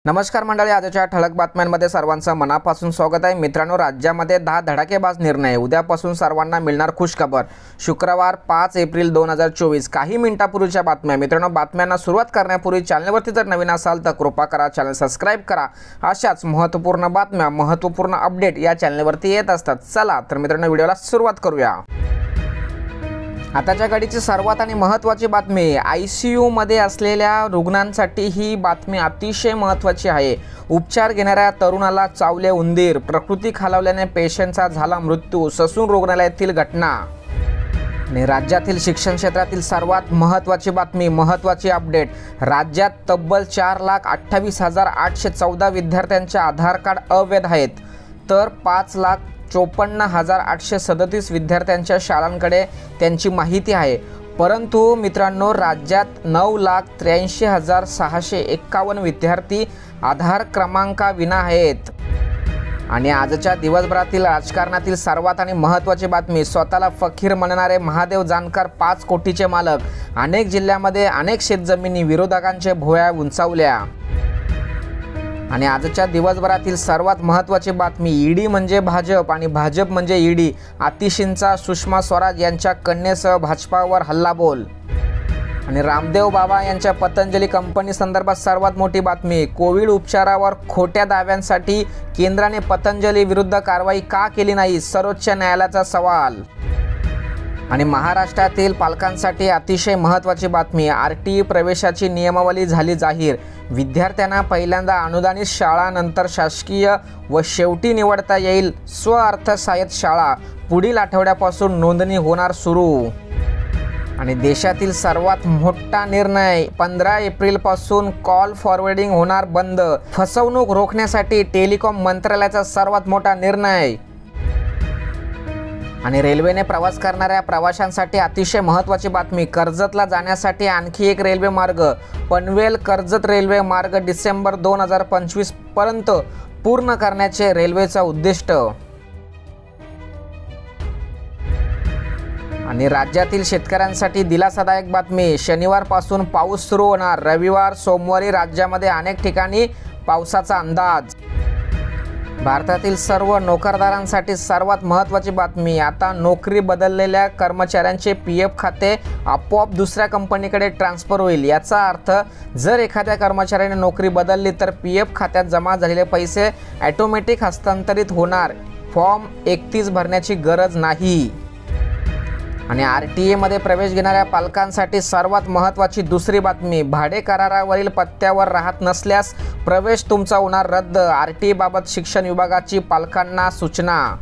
नमस्कार मंडळी, आजच्या ठळक बातम्यांमध्ये सर्वांचं मनापासून स्वागत आहे। मित्रांनो, राज्यामध्ये 10 धडाकेबाज निर्णय। उद्यापासून सर्वांना मिळणार खुशखबर। शुक्रवार 5 एप्रिल 2024 काही मिनिटांपूर्वीच्या बातम्या। मित्रांनो, बातम्यांना सुरुवात करण्यापूर्वी चॅनलवरती जर नवीन असाल तर कृपा करा चॅनल सबस्क्राइब करा। अशाच महत्त्वपूर्ण बातम्या, महत्त्वपूर्ण अपडेट या चॅनलवरती येत असतात। चला तर मित्रांनो, व्हिडिओला सुरुवात करूया। आताच्या घडीची सर्वात आणि महत्त्वाची बातमी, ICU मध्ये असलेल्या रुग्णांसाठी ही बातमी अतिशय महत्त्वाची आहे। उपचार घेणाऱ्या तरुणाला चावले उंदीर, प्रकृती खालावल्याने पेशंटचा झाला मृत्यू। ससून रुग्णालयातील घटना। आणि राज्यातील शिक्षण क्षेत्रातील सर्वात महत्त्वाची बातमी, महत्त्वाची अपडेट। राज्यात तब्बल 4,28,814 विद्यार्थ्यांचे आधार कार्ड अवैध आहेत, तर 5,54,837 विद्यार्थ्यांच्या शाळांकडे त्यांची माहिती आहे। परंतु मित्रांनो, राज्यात 9,83,651 विद्यार्थी आधार क्रमांकाविना आहेत। आणि आजच्या दिवसभरातील राजकारणातील सर्वात आणि महत्त्वाची बातमी, स्वतःला फकीर म्हणणारे महादेव जानकर 5 कोटीचे मालक। अनेक जिल्ह्यामध्ये अनेक शेतजमिनी विरोधकांच्या भुवया उंचावल्या। आणि आजच्या दिवसभरातील सर्वात महत्त्वाची बातमी, ईडी म्हणजे भाजप आणि भाजप म्हणजे ईडी। आतिशींचा सुषमा स्वराज यांच्या कन्येसह भाजपावर हल्लाबोल। आणि रामदेव बाबा यांच्या पतंजली कंपनी संदर्भात सर्वात मोठी बातमी, कोविड उपचारावर खोट्या दाव्यांसाठी केंद्राने पतंजली विरुद्ध कारवाई का केली नाही, सर्वोच्च न्यायालयाचा सवाल। आणि महाराष्ट्रातील पालकांसाठी अतिशय महत्त्वाची बातमी, RTE प्रवेशाची नियमावली झाली जाहीर। विद्यार्थ्यांना पहिल्यांदा अनुदानित शाळा, नंतर शासकीय व शेवटी निवडता येईल स्वअर्थसहाय्यित शाळा। पुढील आठवड्यापासून नोंदणी होणार सुरू। आणि देशातील सर्वात मोठा निर्णय, 15 एप्रिलपासून कॉल फॉरवर्डिंग होणार बंद। फसवणूक रोखण्यासाठी टेलिकॉम मंत्रालयाचा सर्वात मोठा निर्णय। आणि रेल्वेने प्रवास करणाऱ्या प्रवाशांसाठी अतिशय महत्त्वाची बातमी, कर्जतला जाण्यासाठी आणखी एक रेल्वे मार्ग, पनवेल कर्जत रेल्वे मार्ग डिसेंबर 2025 पर्यंत पूर्ण करण्याचे रेल्वेचा उद्दिष्ट। आणि राज्यातील शेतकऱ्यांसाठी दिलासादायक बातमी, शनिवारपासून पाऊस सुरू होणार। रविवार सोमवारी राज्यामध्ये अनेक ठिकाणी पावसाचा अंदाज। भारतातील सर्व नोकरदारांसाठी सर्वात महत्त्वाची बातमी, आता नोकरी बदललेल्या कर्मचाऱ्यांचे PF खाते आपोआप दुसऱ्या कंपनीकडे ट्रान्सफर होईल। याचा अर्थ जर एखाद्या कर्मचाऱ्याने नोकरी बदलली तर PF खात्यात जमा झालेले पैसे ऑटोमॅटिक हस्तांतरित होणार, फॉर्म 31 भरण्याची गरज नाही। आणि RTE मध्ये प्रवेश घेणाऱ्या पालकांसाठी सर्वात महत्त्वाची दुसरी बातमी, भाडे करारावरील पत्त्यावर राहत नसल्यास प्रवेश तुमचा होणार रद्द। RTE बाबत शिक्षण विभागाची पालकांना सूचना।